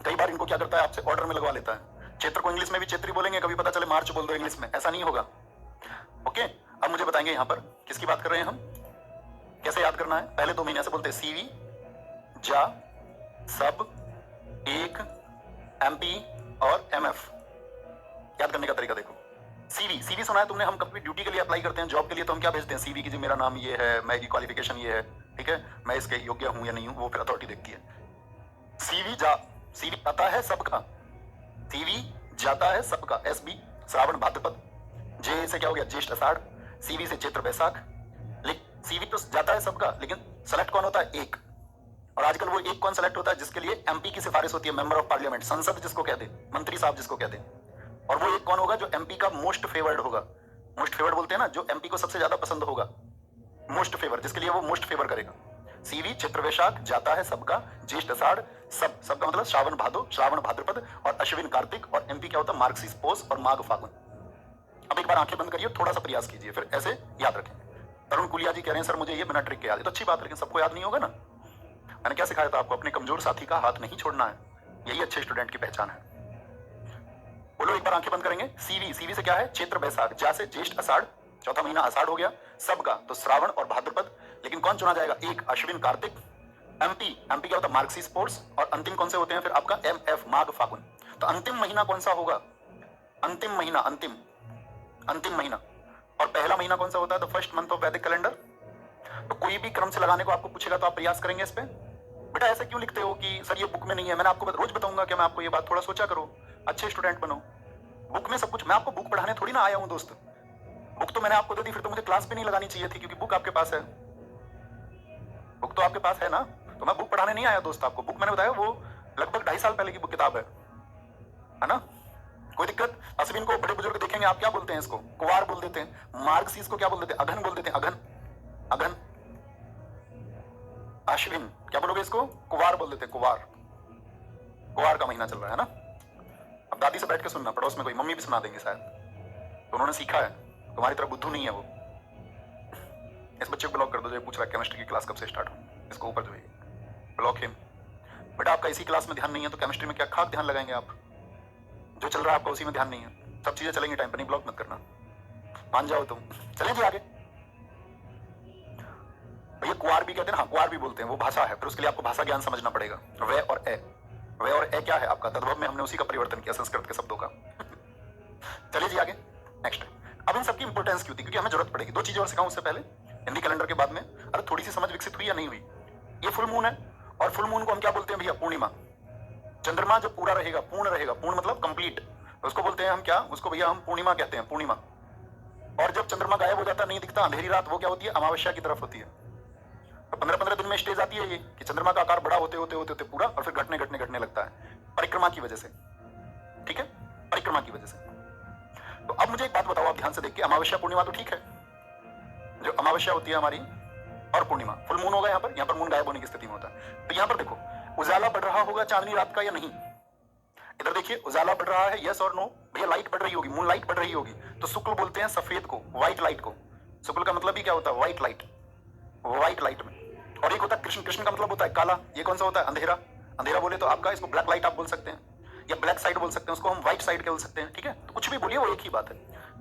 कई बार इनको क्या करता है, आपसे ऑर्डर में लगवा लेता है। चैत्र को इंग्लिश में भी चैत्री बोलेंगे, कभी पता चले मार्च बोल दो इंग्लिश में, ऐसा नहीं होगा। ओके, अब मुझे बताएंगे यहां पर किसकी बात कर रहे हैं हम, कैसे याद करना है। पहले 2 महीने से बोलते हैं सीवी, जा, सब, एक, एमपी और एमएफ। याद करने का तरीका देखो। सीवी, सीवी सुना है तुमने, हम कभी ड्यूटी के लिए अप्लाई करते हैं, जॉब के लिए, तो हम क्या भेजते हैं, सीवी की जी मेरा नाम ये है, मेरी क्वालिफिकेशन ये है, ठीक है, मैं इसके योग्य हूं या नहीं हूं, वो फिर अथॉरिटी देखती है। सीवी जा, सीवी जाता है सबका, सीवी जाता है सबका। एसबी श्रावण भाद्रपद, जे से क्या हो गया, ज्येष्ठ आषाढ़, सीवी से चैत्र वैशाख। सीवी तो जाता है सबका, लेकिन सेलेक्ट कौन होता है? एक। और आजकल वो एक कौन सेलेक्ट होता है? जिसके लिए एमपी की सिफारिश होती है, मेंबर ऑफ पार्लियामेंट, संसद जिसको कहते हैं, मंत्री साहब जिसको कहते हैं। और वो एक कौन होगा? जो एमपी का मोस्ट फेवर्ड होगा। मोस्ट फेवर्ड बोलते हैं ना, जो एमपी को सबसे ज्यादा पसंद होगा, मोस्ट फेवर, जिसके लिए वो मोस्ट फेवर करेगा। सीवी चित्र वैशाख जाता है सबका, ज्येष्ठ आषाढ़, सबका मतलब श्रावण भादो, श्रावण भाद्रपद, और अश्विन कार्तिक, और एमपी क्या होता है? मार्गशीर्ष पोष और माघ फागुन। अब एक बार आंखें बंद करिए, थोड़ा सा प्रयास कीजिए, फिर ऐसे याद रखें। तरुण कुलिया जी कह रहे हैं सर मुझे ये बिना ट्रिक के याद है, तो अच्छी बात है, लेकिन सबको याद नहीं होगा ना। मैंने क्या सिखाया था आपको? अपने कमजोर साथी का हाथ नहीं छोड़ना है, यही अच्छे स्टूडेंट की पहचान है। बोलो एक बार आंखें बंद करेंगे। सीवी, सीवी से क्या है? चैत्र वैशाख, जा से ज्येष्ठ आषाढ़, चौथा महीना आषाढ़ हो गया, सबका तो श्रावण और भाद्रपद, लेकिन कौन चुना जाएगा? एक अश्विन कार्तिक। एमपी, एमपी क्या होता है? मार्गशीर्ष पोष, और अंतिम कौन से होते हैं फिर आपका? एमएफ, माघ फागुन। तो अंतिम महीना कौन सा होगा? अंतिम महीना, अंतिम महीना। और पहला महीना कौन सा होता है? द फर्स्ट मंथ ऑफ वैदिक कैलेंडर। तो कोई भी क्रम से लगाने को आपको पूछेगा तो आप प्रयास करेंगे इस पे। बेटा ऐसे क्यों लिखते हो कि सर ये बुक में नहीं है? मैंने आपको रोज बताऊंगा कि मैं आपको ये बात, थोड़ा सोचा करो, अच्छे स्टूडेंट बनो। बुक में सब कुछ, मैं आपको बुक पढ़ाने थोड़ी ना आया हूं दोस्त। बुक तो मैंने आपको दे दी, फिर तो मुझे क्लास पे नहीं लगानी चाहिए थी, क्योंकि बुक आपके पास है। बुक तो आपके पास है ना, तो मैं बुक पढ़ाने नहीं आया दोस्त आपको। बुक मैंने बताया वो लगभग 2.5 साल पहले की बुक किताब है ना। कोई दिक्कत? अश्विन को बड़े बुजुर्ग देखेंगे आप क्या बोलते हैं? इसको कुवार बोल देते हैं। मार्गशीर्ष को क्या बोल देते हैं? अघन बोल देते हैं, अघन, अघन। अश्विन क्या बोलोगे इसको? कुवार बोल देते हैं, कुवार। कुवार का महीना चल रहा है ना। अब दादी से बैठ के सुनना, पड़ोस में कोई मम्मी भी सुना देंगे शायद, तो उन्होंने सीखा है, तुम्हारी तरह बुद्धू नहीं है वो। इस बच्चे को ब्लॉक कर दो जो पूछ रहा है केमिस्ट्री की क्लास कब से स्टार्ट हो, इसको ऊपर जो है ब्लॉक हिम। बेटा आपका इसी क्लास में ध्यान नहीं है तो केमिस्ट्री में क्या खाक ध्यान लगाएंगे आप? जो चल रहा है आपका उसी में ध्यान नहीं है। सब चीजें चलेंगी टाइम पर, नहीं ब्लॉक मत करना, मान जाओ तुम। चलें जी आगे। ये कुवार भी कहते हैं ना, हाँ कुवार भी बोलते हैं, वो भाषा है, फिर उसके लिए आपको भाषा ज्ञान समझना पड़ेगा। वे और ए, वे और ए क्या है आपका? तद्भव में हमने उसी का परिवर्तन किया संस्कृत के शब्दों का। चलिए जी आगे, नेक्स्ट। अब इन सबकी इंपोर्टेंस क्यों थी? क्योंकि हमें जरूरत पड़ेगी। 2 चीजें और सिखाऊं उससे पहले, हिंदी कैलेंडर के बाद में। अरे थोड़ी सी समझ विकसित हुई या नहीं हुई? ये फुल मून है, और फुल मून को हम क्या बोलते हैं भैया? पूर्णिमा। चंद्रमा जब पूरा रहेगा, पूर्ण रहेगा, पूर्ण मतलब कंप्लीट, उसको बोलते हैं हम क्या? उसको भैया हम पूर्णिमा कहते हैं, पूर्णिमा। और जब चंद्रमा गायब हो जाता, नहीं दिखता, अंधेरी रात, वो क्या होती है? अमावस्या की तरफ होती है। तो 15-15 दिन में स्टेज आती है ये कि चंद्रमा का आकार बड़ा होते होते होते होते पूरा, और फिर घटने लगता है परिक्रमा की वजह से। ठीक है, परिक्रमा की वजह से। तो अब मुझे एक बात बताओ आप ध्यान से देख के, अमावस्या पूर्णिमा तो ठीक है, जो अमावस्या होती है हमारी और पूर्णिमा, फुल मून होगा यहाँ पर मून गायब होने की स्थिति में होता है। तो यहाँ पर देखो उजाला बढ़ रहा होगा चांदनी रात का या नहीं? इधर देखिए उजाला बढ़ रहा है, यस और नो? भैया लाइट बढ़ रही होगी, मून लाइट बढ़ रही होगी। तो शुक्ल बोलते हैं सफेद को, व्हाइट लाइट को। शुक्ल का मतलब ही क्या होता है? व्हाइट लाइट, व्हाइट लाइट में। और एक होता है कृष्ण, कृष्ण का मतलब होता है काला। ये कौन सा होता है? अंधेरा। अंधेरा बोले तो आपका इसको ब्लैक लाइट आप बोल सकते हैं, या ब्लैक साइड बोल सकते हैं, उसको हम व्हाइट साइड बोल सकते हैं। ठीक है, तो कुछ भी बोलिए वो एक ही बात है।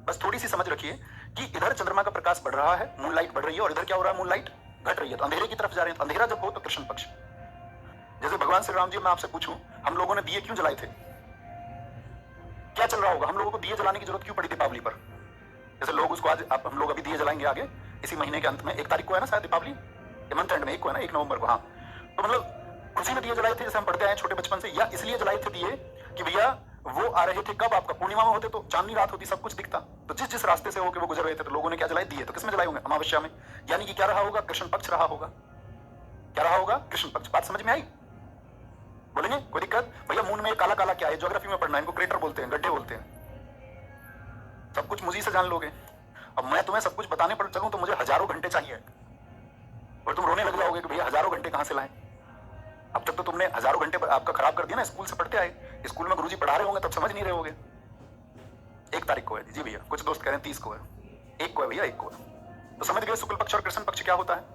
बस थोड़ी सी समझ रखिए कि इधर चंद्रमा का प्रकाश बढ़ रहा है, मून लाइट बढ़ रही है, और इधर क्या हो रहा है? मून लाइट घट रही है, तो अंधेरे की तरफ जा रहे हैं। तो अंधेरा जब हो तो कृष्ण पक्ष। जैसे भगवान श्री राम जी, मैं आपसे पूछूं हम लोगों ने दिए क्यों जलाए थे? क्या चल रहा होगा? हम लोगों को दिए जलाने की जरूरत क्यों पड़ी दीपावली पर? जैसे लोग उसको आज हम लोग अभी दिए जलाएंगे आगे इसी महीने के अंत में, 1 तारीख को है ना शायद दीपावली, मंथ एंड में 1 को है ना, 1 नवंबर को। हाँ, तो मतलब खुशी में दिए जलाए थे, जैसे हम पढ़ते आए छोटे बचपन से, या इसलिए जलाए थे दिए कि भैया वो आ रहे थे कब? आपका पूर्णिमा में होते तो चांदनी रात होती, सब कुछ दिखता। तो जिस जिस रास्ते से होकर वो गुजर रहे थे तो लोगों ने क्या जलाए? दिए। तो किसमें जलाए होंगे? अमावस्या में। यानी कि क्या रहा होगा? कृष्ण पक्ष रहा होगा। क्या रहा होगा? कृष्ण पक्ष। बात समझ में आई? बोलेंगे कोई दिक्कत? भैया मून में काला काला क्या है? ज्योग्राफी में पढ़ना है, इनको क्रेटर बोलते हैं, गड्ढे बोलते हैं। सब कुछ मुझी से जान लोगे। अब मैं तुम्हें सब कुछ बताने पर चलूं तो मुझे हजारों घंटे चाहिए, और तुम रोने लग जाओगे कि भैया हजारों घंटे कहां से लाएं। अब तक तो तुमने हजारों घंटे पर आपका खराब कर दिया ना, स्कूल से पढ़ते आए, स्कूल में गुरुजी पढ़ा रहे होंगे तब समझ नहीं रहे होगे। 1 तारीख को है जी भैया, कुछ दोस्त कह रहे हैं 30 को है, 1 को है भैया, 1 को है। तो समझ गए शुक्ल पक्ष और कृष्ण पक्ष क्या होता है।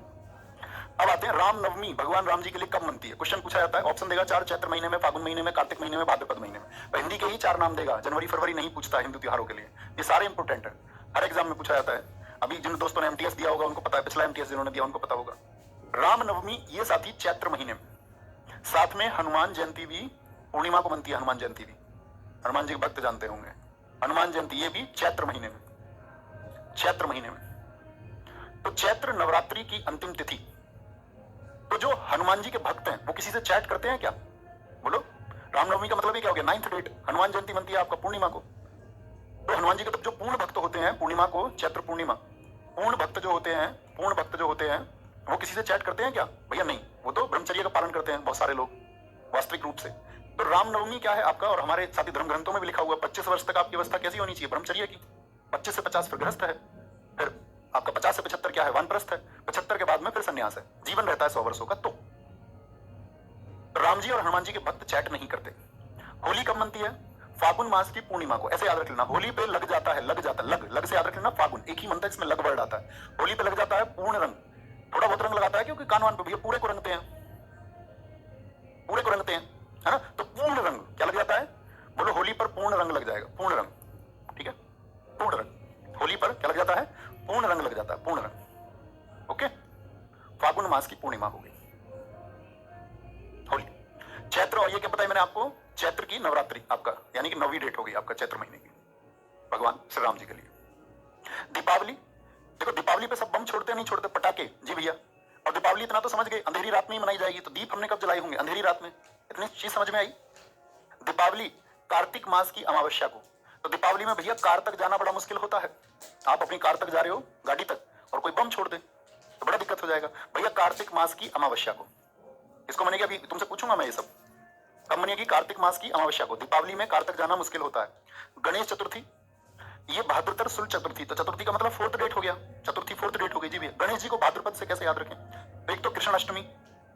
अब आते हैं राम नवमी, भगवान राम जी के लिए कब मनती है? क्वेश्चन पूछा जाता है, ऑप्शन देगा 4 चैत्र महीने में, फागुन महीने में, कार्तिक महीने में, भाद्रपद महीने में। तो हिंदी के ही 4 नाम देगा, जनवरी फरवरी नहीं पूछता हिंदू त्योहारों के लिए। ये सारे इंपोर्टेंट है, हर एग्जाम में पूछा जाता है। अभी जिन दोस्तों ने एमटीएस दिया होगा उनको पता है, पिछला एमटीएस जिन्होंने दिया उनको पता होगा। राम नवमी ये साथी चैत्र महीने में, साथ में हनुमान जयंती भी पूर्णिमा को बनती है। हनुमान जयंती भी, हनुमान जी के भक्त जानते होंगे, हनुमान जयंती ये भी चैत्र महीने में, चैत्र महीने में। तो चैत्र नवरात्रि की अंतिम तिथि। तो जो हनुमान जी के भक्त हैं वो किसी से चैट करते हैं क्या? बोलो, रामनवमी का मतलब ये क्या हो गया? 9th डेट, हनुमान जयंती बनती है आपका पूर्णिमा को। तो हनुमान जी के तब जो पूर्ण भक्त होते हैं पूर्णिमा को, चैत्र पूर्णिमा, पूर्ण भक्त जो होते हैं, पूर्ण भक्त जो होते हैं, वो किसी से चैट करते हैं क्या? भैया नहीं, वो तो ब्रह्मचर्य का पालन करते हैं बहुत सारे लोग वास्तविक रूप से। तो रामनवमी क्या है आपका, और हमारे साथी धर्म ग्रंथों में भी लिखा हुआ है 25 वर्ष तक आपकी अवस्था कैसी होनी चाहिए? ब्रह्मचर्य की। 25 से 50 फिर गृहस्थ है, फिर आपका 50 से 75 क्या है? वानप्रस्थ है, 75 के बाद में फिर संन्यास है, जीवन रहता है 100 वर्षों का। तो राम जी और हनुमान जी के भक्त चैट नहीं करते। होली कब मनती है? फागुन मास की पूर्णिमा को, ऐसे याद रख लेना। होली पे लग जाता है, लग जाता है, लग से याद रख लेना, फागुन एक ही मनता है जिसमें लग वर्ड आता है। होली पे लग जाता है पूर्ण रंग, थोड़ा बहुत रंग लगाता है क्योंकि कानवान पे भैया पूरे को रंगते हैं, पूरे को रंगते हैं, है ना? तो पूर्ण रंग क्या लग जाता है? बोलो, होली पर पूर्ण रंग लग जाएगा, पूर्ण रंग, ठीक है? पूर्ण रंग, होली पर क्या लग जाता है? पूर्ण रंग लग जाता है, पूर्ण रंग। ओके, फागुन मास की पूर्णिमा होगी होली। चैत्र, और ये क्या बताया मैंने आपको? चैत्र की नवरात्रि आपका, यानी कि 9वीं डेट होगी आपका चैत्र महीने की, भगवान श्री राम जी के लिए। दीपावली, देखो दीपावली पे सब बम छोड़ते नहीं छोड़ते, पटाखे, जी भैया। और दीपावली इतना तो समझ गए, अंधेरी रात में ही मनाई जाएगी, तो दीप हमने कब जलाए होंगे? अंधेरी रात में। इतनी चीज समझ में आई? दीपावली कार्तिक मास की अमावस्या को। तो दीपावली में भैया कार तक जाना बड़ा मुश्किल होता है। आप अपनी कार तक जा रहे हो, गाड़ी तक, और कोई बम छोड़ दे तो बड़ा दिक्कत हो जाएगा। भैया कार्तिक मास की अमावस्या को, इसको मैंने अभी तुमसे पूछूंगा मैं ये सब कब मनेगी? कार्तिक मास की अमावस्या को। दीपावली में कार तक जाना मुश्किल होता है। गणेश चतुर्थी, ये भाद्रपद शुक्ल चतुर्थी, तो चतुर्थी का मतलब 4th डेट हो गया, चतुर्थी 4th डेट हो गई जी भैया। गणेश जी को भाद्रपद से कैसे याद रखें? तो एक तो कृष्ण अष्टमी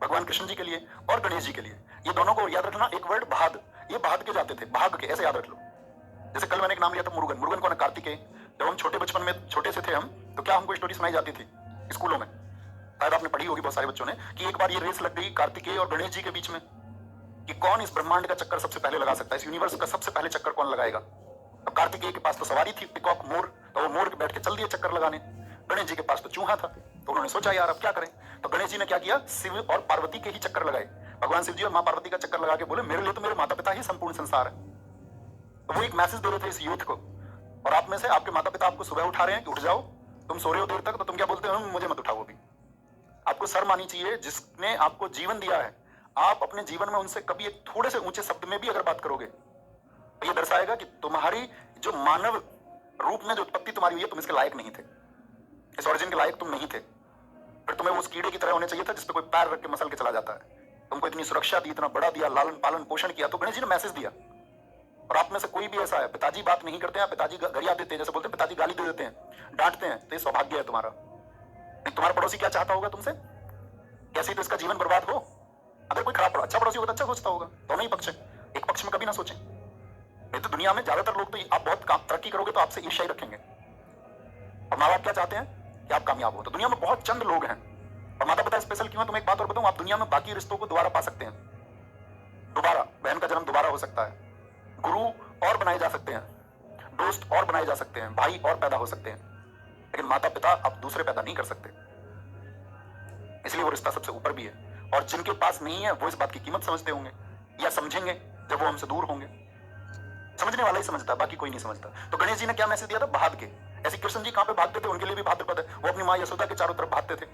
भगवान कृष्ण जी के लिए और गणेश जी के लिए, ये दोनों को याद रखना। एक वर्ड भाद, ये भाद के जाते थे, भाग के, ऐसे याद रख लो। जैसे कल मैंने एक नाम लिया था मुरुगन, मुरुगन कौन है? कार्तिकेय। जब हम छोटे बचपन में छोटे से थे हम, तो क्या हमको स्टोरी सुनाई जाती थी स्कूलों में, शायद आपने पढ़ी होगी बहुत सारे बच्चों ने, कि एक बार ये रेस लग गई कार्तिकेय और गणेश जी के बीच में कि कौन इस ब्रह्मांड का चक्कर सबसे पहले लगा सकता है, इस यूनिवर्स का सबसे पहले चक्कर कौन लगाएगा। तो कार्तिकेय के पास तो सवारी थी पिकॉक, मोर, तो वो मोर के बैठ के चल दिए चक्कर लगाने। गणेश जी के पास तो चूहा था, तो उन्होंने सोचा यार अब क्या करें, तो गणेश जी ने क्या किया? शिव और पार्वती के ही चक्कर लगाए। भगवान शिव जी और मां पार्वती का चक्कर लगा के बोले मेरे लिए तो मेरे माता पिता ही संपूर्ण संसार है। तो वो एक मैसेज दे रहे थे इस यूथ को। और आप में से आपके माता पिता आपको सुबह उठा रहे हैं कि उठ जाओ, तुम सो रहे हो देर तक, तो तुम क्या बोलते हो? मुझे मत उठाओ अभी। आपको शर्म आनी चाहिए, जिसने आपको जीवन दिया है। आप अपने जीवन में उनसे कभी एक थोड़े से ऊंचे शब्द में भी अगर बात करोगे तो ये दर्शाएगा कि तुम्हारी जो मानव रूप में जो उत्पत्ति तुम्हारी हुई है, तुम इसके लायक नहीं थे, इस ऑरिजिन के लायक तुम नहीं थे। फिर तुम्हें उस कीड़े की तरह होने चाहिए था जिसपे कोई पैर रख के मसल के चला जाता है। तुमको इतनी सुरक्षा दी, इतना बड़ा दिया, लालन पालन पोषण किया, तो गणेश जी ने मैसेज दिया। और आप में से कोई भी ऐसा है, पिताजी बात नहीं करते हैं, पिताजी गरिया देते हैं, जैसे बोलते हैं पिताजी गाली दे देते हैं, डांटते हैं, तो ये सौभाग्य है तुम्हारा। तुम्हारा पड़ोसी क्या चाहता होगा तुमसे? कैसे तो इसका जीवन बर्बाद हो। अगर कोई खराब अच्छा पड़ोसी होगा तो अच्छा सोचता होगा, दोनों ही पक्ष है, एक पक्ष में कभी ना सोचें। नहीं तो दुनिया में ज्यादातर लोग तो आप बहुत तरक्की करोगे तो आपसे ईर्ष्या ही रखेंगे। और माँ बाप क्या चाहते हैं कि आप कामयाब हो। तो दुनिया में बहुत चंद लोग हैं, और माता पिता स्पेशल क्यों है? तुम्हें एक बात और बताऊं, आप दुनिया में बाकी रिश्तों को दोबारा पा सकते हैं, दोबारा बहन का जन्म दोबारा हो सकता है, गुरु और बनाए जा सकते हैं, दोस्त और बनाए जा सकते हैं, भाई और पैदा हो सकते हैं, लेकिन माता पिता आप दूसरे पैदा नहीं कर सकते। इसलिए वो रिश्ता सबसे ऊपर भी है। और जिनके पास नहीं है वो इस बात की कीमत समझते होंगे या समझेंगे जब वो हमसे दूर होंगे। समझने वाला ही समझता, बाकी कोई नहीं समझता। तो गणेश जी ने क्या मैसेज दिया था? भाग के। ऐसे कृष्ण जी कहां पे भागते थे? उनके लिए भी भाद्रपद है, वो अपनी मां यशोदा के चारों तरफ भागते थे।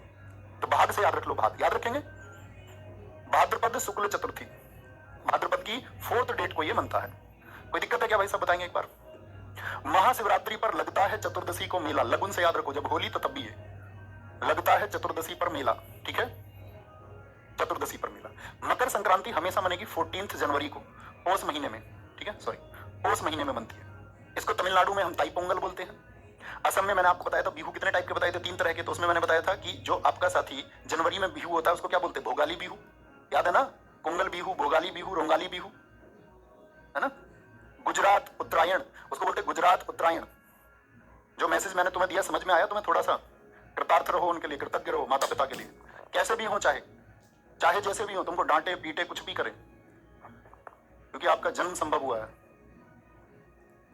तो भाग से याद रख लो, भाग याद रखेंगे। भाद्रपद शुक्ल चतुर्थी, भाद्रपद की 4th डेट को ये मनता है। कोई दिक्कत है क्या भाई? सब बताएंगे एक बार। महाशिवरात्रि पर लगता है चतुर्दशी को मेला, लगुन से याद रखो, जब होली तो तब भी है, लगता है चतुर्दशी पर मेला, ठीक है? चतुर्दशी पर मेला। मकर संक्रांति हमेशा मनेगी 14 जनवरी को, पौष महीने में, ठीक है, सॉरी पौष महीने में बनती है। इसको तमिलनाडु में हम ताई पोंगल बोलते हैं। असम में मैंने आपको बताया था बिहू कितने टाइप के बताए थे, 3 तरह के। तो उसमें मैंने बताया था कि जो आपका साथी जनवरी में बिहू होता है उसको क्या बोलते हैं? भोगाली बिहू, याद है ना? कुंगल बिहू, भोगाली बिहू, रोंगाली बिहू, है ना? गुजरात उत्तरायण, उसको बोलते गुजरात उत्तरायण। जो मैसेज मैंने तुम्हें दिया समझ में आया तुम्हें? थोड़ा सा कृतार्थ रहो, उनके लिए कृतज्ञ रहो, माता पिता के लिए, कैसे भी हो, चाहे जैसे भी हो, तुमको डांटे पीटे कुछ भी करे, क्योंकि आपका जन्म संभव हुआ है।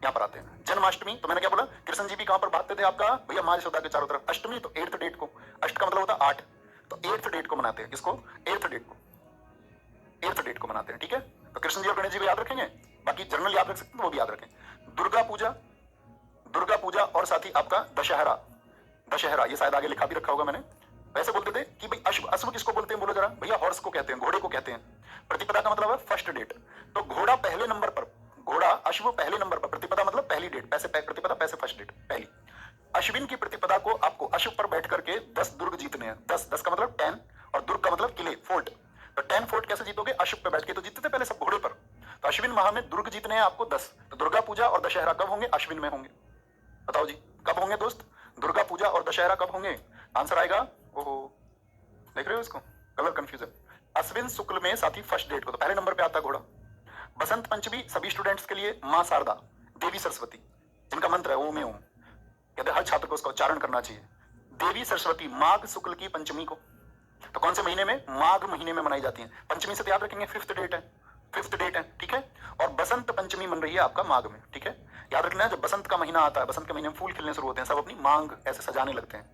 यहां पर आते हैं जन्माष्टमी। तो मैंने क्या बोला? कृष्ण जी भी कहां पर भागते थे आपका? भैया मां यशोदा के चारों तरफ। अष्टमी तो 8th डेट को, अष्ट का मतलब होता है 8, तो 8th डेट को मनाते हैं। किसको? 8th डेट को, 8th डेट को मनाते हैं, ठीक है? तो कृष्ण जी और गणेश जी भी याद रखेंगे, बाकी जनरल याद रख सकते हैं वो भी याद रखें। दुर्गा पूजा, दुर्गा पूजा और साथ ही आपका दशहरा, दशहरा ये शायद आगे लिखा भी रखा होगा मैंने। वैसे बोलते थे कि भाई अश्व, अश्व किसको बोलते हैं बोलो जरा? भैया हॉर्स को कहते हैं, घोड़े को कहते हैं। प्रतिपदा का मतलब है 1st डेट, तो घोड़ा पहले नंबर पर, घोड़ा अश्व पहले नंबर पर, प्रतिपदा मतलब पहली डेट, पैसे प्रतिपदा पैसे 1st डेट पहली। अश्विन की प्रतिपदा को आपको अश्व पर बैठ करके 10 दुर्ग जीतने हैं। 10 का मतलब 10 और दुर्ग का मतलब किले, फोर्ट। तो 10 फोर्ट कैसे जीतोगे? अश्व पे बैठ के तो जीतते थे पहले सब घोड़े पर। तो अश्विन माह में दुर्ग जीतने हैं आपको 10। तो दुर्गा पूजा और दशहरा कब होंगे? अश्विन में होंगे। बताओ जी कब होंगे दोस्त? दुर्गा पूजा और दशहरा कब होंगे? आंसर आएगा, ओहो देख रहे हो इसको, कलर कंफ्यूजन। अश्विन शुक्ल में साथी फर्स्ट डेट को, तो पहले नंबर पे आता घोड़ा। बसंत पंचमी सभी स्टूडेंट्स के लिए मां शारदा, देवी सरस्वती, जिनका मंत्र है ओम ओम, कहते हर छात्र को उसका उच्चारण करना चाहिए। देवी सरस्वती माघ शुक्ल की पंचमी को, तो कौन से महीने में? माघ महीने में मनाई जाती है। पंचमी से तो याद रखेंगे फिफ्थ डेट है, फिफ्थ डेट है, ठीक है। और बसंत पंचमी मन रही है आपका माघ में, ठीक है। याद रखना है जब बसंत का महीना आता है, बसंत के महीने में फूल खिलने शुरू होते हैं, सब अपनी मांग ऐसे सजाने लगते हैं,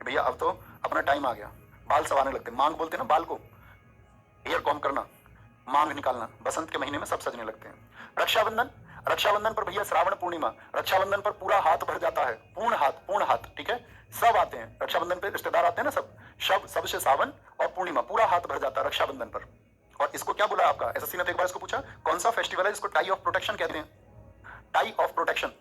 भैया अब तो अपना टाइम आ गया, बाल सवारने लगते हैं। मांग बोलते हैं ना बाल को, हेयर कॉम करना, मांग निकालना, बसंत के महीने में सब सजने लगते हैं। रक्षाबंधन, रक्षाबंधन पर भैया श्रावण पूर्णिमा, रक्षाबंधन पर पूरा हाथ भर जाता है, पूर्ण हाथ, ठीक है। सब आते हैं रक्षाबंधन पे, रिश्तेदार आते हैं ना सब सबसे सावन और पूर्णिमा, पूरा हाथ भर जाता है रक्षाबंधन पर। और इसको क्या बोला आपका एसएससी ने? तो एक बार इसको पूछा कौन सा फेस्टिवल है जिसको टाई ऑफ प्रोटेक्शन कहते हैं? Tie of protection,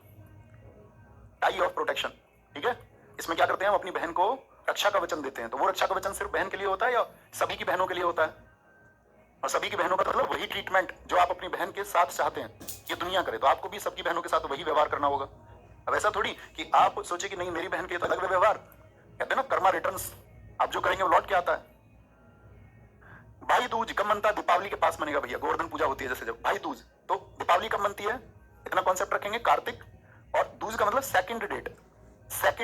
tie of protection, ठीक है। इसमें क्या करते हैं हम? अपनी बहन को रक्षा का वचन देते हैं। तो वो रक्षा का वचन सिर्फ बहन के लिए होता है या सभी की बहनों के लिए होता है? और सभी की बहनों का मतलब वही ट्रीटमेंट जो आप अपनी बहन के साथ चाहते हैं ये दुनिया करे, तो आपको भी सबकी बहनों के साथ वही व्यवहार करना होगा। अब ऐसा थोड़ी कि आप सोचे कि नहीं मेरी बहन के तो अलग व्यवहार, कहते हैं ना कर्मा रिटर्न्स, आप जो करेंगे वो लौट के आता है। भाई दूज कब मनता है? दीपावली के पास मनेगा भैया, गोवर्धन पूजा होती है जैसे जब भाई दूज, तो दीपावली कब मनती है? इतना कॉन्सेप्ट रखेंगे, कार्तिक, और दूज का मतलब सेकंड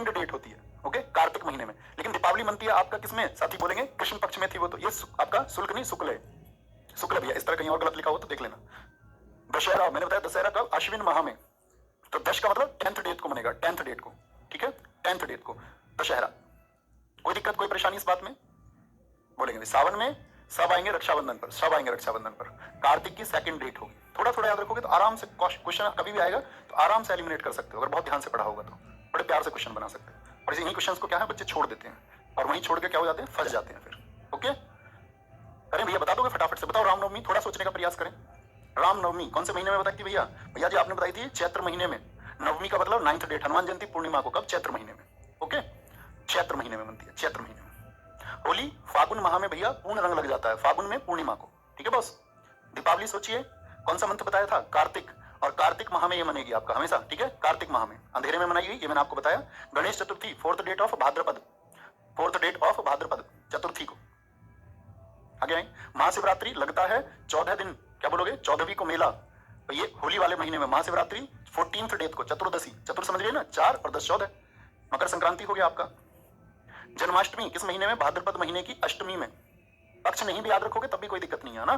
डेट होती है, ओके, कार्तिक महीने में। लेकिन दीपावली मनती है आपका किसमें? साथी बोलेंगे कृष्ण पक्ष में थी वो, तो ये आपका शुक्ल नहीं शुक्ल है, शुक्ल भैया। इस तरह कहीं और गलत लिखा हो तो देख लेना। दशहरा, मैंने बताया दशहरा कब? अश्विन माह में। तो दश का मतलब 10th डेट को मनेगा, 10th डेट को, ठीक है, 10th डेट को दशहरा। कोई दिक्कत कोई परेशानी इस बात में? बोलेंगे सावन में सब आएंगे रक्षाबंधन पर, सब आएंगे रक्षाबंधन पर। कार्तिक की सेकंड डेट होगी। थोड़ा थोड़ा याद रखोगे तो आराम से क्वेश्चन कभी भी आएगा तो आराम से एलिमिनेट कर सकते हो, अगर बहुत ध्यान से पढ़ा होगा तो बड़े प्यार से क्वेश्चन बना सकते हैं। और इन्हीं क्वेश्चंस को क्या है बच्चे छोड़ देते हैं और वहीं छोड़ के क्या हो जाते हैं? फंस जाते हैं फिर, ओके। अरे भैया बता दोगे फटाफट से? बताओ रामनवमी, थोड़ा सोचने का प्रयास करें। रामनवमी कौन से महीने में बताई थी भैया? भैया जी आपने बताई थी चैत्र महीने में। नवमी का मतलब 9th डेट, हनुमान जयंती पूर्णिमा को कब? चैत्र महीने में, ओके, चैत्र महीने में बनती है, चैत्र महीने में। होली फागुन माह में भैया पूर्ण रंग लग जाता है, फागुन में पूर्णिमा को, ठीक है बॉस। दीपावली सोचिए कौन सा मंथ बताया था? कार्तिक, और कार्तिक माह में ये मनेगी आपका हमेशा, ठीक है, कार्तिक माह में अंधेरे में मनाई गई, ये मैंने आपको बताया। Ganesh Chaturthi 4th date of Bhadrapad, 4th date of Bhadrapad Chaturthi को। आगे आए, महाशिवरात्रि लगता है 14 दिन, क्या बोलोगे? 14वीं को मेला, तो ये होली वाले महीने में महाशिवरात्रि 14th डेट को, चतुर्दशी, चतुर समझ रहे ना, 4 और 10 14। मकर संक्रांति हो गया आपका। जन्माष्टमी किस महीने में? भाद्रपद महीने की अष्टमी में। पक्ष नहीं भी याद रखोगे तब भी कोई दिक्कत नहीं है ना।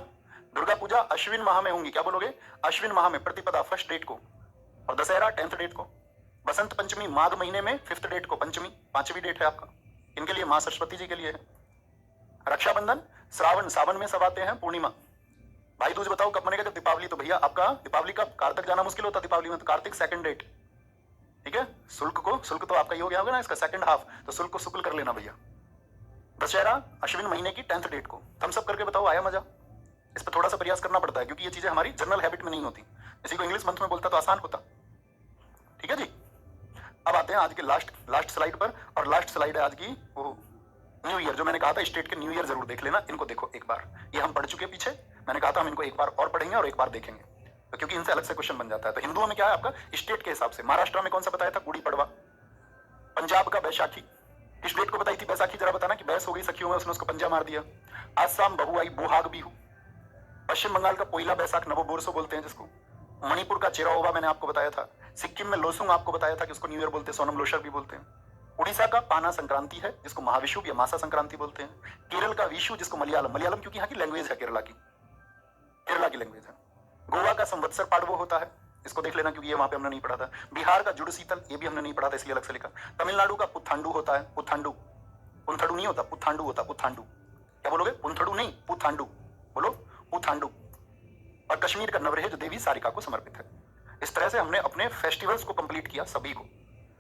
दुर्गा पूजा अश्विन माह में होंगी, क्या बोलोगे? अश्विन माह में, प्रतिपदा फर्स्ट डेट को, और दशहरा 10th डेट को। बसंत पंचमी माघ महीने में 5th डेट को, पंचमी 5वीं डेट है आपका, इनके लिए मां सरस्वती जी के लिए है। रक्षाबंधन श्रावण, सावन में सब आते हैं, पूर्णिमा। भाई दूज बताओ कब बनेगा? जब दीपावली, तो भैया आपका दीपावली का कारतक जाना मुश्किल होता दीपावली में, तो कार्तिक सेकंड डेट, ठीक है। शुल्क तो आपका ये हो गया होगा ना इसका सेकंड हाफ, तो शुल्क को शुक्ल कर लेना भैया। दशहरा अश्विन महीने की 10th डेट को। थम्स अप करके बताओ आया मजा? इस पर थोड़ा सा प्रयास करना पड़ता है क्योंकि ये चीजें हमारी जनरल हैबिट में नहीं होती। इसी को इंग्लिश मंथ में बोलता तो आसान होता, ठीक है जी। अब आते हैं आज के लास्ट स्लाइड पर, और लास्ट स्लाइड है आज की वो न्यू ईयर, जो मैंने कहा था स्टेट के न्यू ईयर जरूर देख लेना। इनको देखो एक बार, ये हम पढ़ चुके पीछे, मैंने कहा था हम इनको एक बार और पढ़ेंगे और एक बार देखेंगे, तो क्योंकि इनसे अलग से क्वेश्चन बन जाता है। तो हिंदुओं में क्या है आपका स्टेट के हिसाब से? महाराष्ट्र में कौन सा बताया था? गुड़ी पड़वा। पंजाब का बैसाखी, किस डेट को बताई थी बैसाखी? जरा बताना कि बहस हो गई सखियों में, उसने उसको पंजा मार दिया। आसाम बहुआई बोहाग बिहू। पश्चिम बंगाल का पोइला बैसाख नवो बोरसो बोलते हैं जिसको। मणिपुर का चेराओबा मैंने आपको बताया था। सिक्किम में लोसुंग आपको बताया था कि उसको न्यू ईयर बोलते हैं, सोनम लोशर भी बोलते हैं। उड़ीसा का पाना संक्रांति है जिसको महाविषु या मासा संक्रांति बोलते हैं। केरल का विशु जिसको मलयालम क्योंकि यहाँ की लैंग्वेज है, केरला की लैंग्वेज है। गोवा का संवत्सर पाड़वो होता है, इसको देख लेना क्योंकि ये वहां पे हमने नहीं पढ़ा था। बिहार का जुड़ शीतल, ये भी हमने नहीं पढ़ा था इसलिए अलग से लिखा। तमिलनाडु का पुथांडु होता है, पुथंडू नहीं होता, पुथांडु होता, पुथांडु। क्या बोलोगे? पुथंडू नहीं, पुथांडु बोलो, पुथांडु। और कश्मीर का नवरेह जो देवी सारिका को समर्पित है। इस तरह से हमने अपने फेस्टिवल्स को कंप्लीट किया सभी को,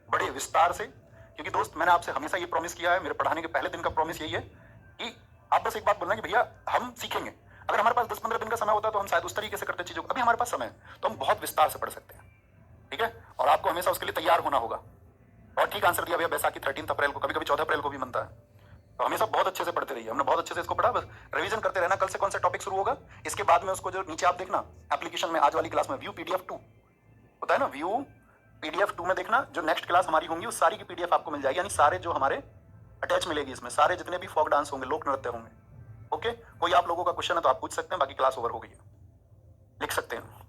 बड़े विस्तार से। क्योंकि दोस्त मैंने आपसे हमेशा ये प्रॉमिस किया है, मेरे पढ़ाने के पहले दिन का प्रॉमिस यही है कि आप बस एक बात बोलना कि भैया हम सीखेंगे। अगर हमारे पास 10-15 दिन का समय होता तो हम शायद उस तरीके से करते चीजों को। अभी हमारे पास समय है तो हम बहुत विस्तार से पढ़ सकते हैं, ठीक है। और आपको हमेशा उसके लिए तैयार होना होगा, और ठीक आंसर दिया भैया, बैसाखी 13 अप्रैल को, कभी कभी 14 अप्रैल को भी बनता है। तो हमेशा बहुत अच्छे से पढ़ते रहिए, हमने बहुत अच्छे से इसको पढ़ा, बस रिवीजन करते रहना। कल से कौन सा टॉपिक शुरू होगा, इसके बाद में उसको जो नीचे आप देखना एप्लीकेशन में, आज वाली क्लास में व्यू पीडीएफ 2 होता है ना, व्यू पीडीएफ 2 में देखना, जो नेक्स्ट क्लास हमारी होंगी उस सारी की पीडीएफ आपको मिल जाएगी, यानी सारे जो हमारे अटैच मिलेगी इसमें, सारे जितने भी फोक डांस होंगे, लोक नृत्य होंगे। ओके, कोई आप लोगों का क्वेश्चन है तो आप पूछ सकते हैं, बाकी क्लास ओवर हो गई है, लिख सकते हैं।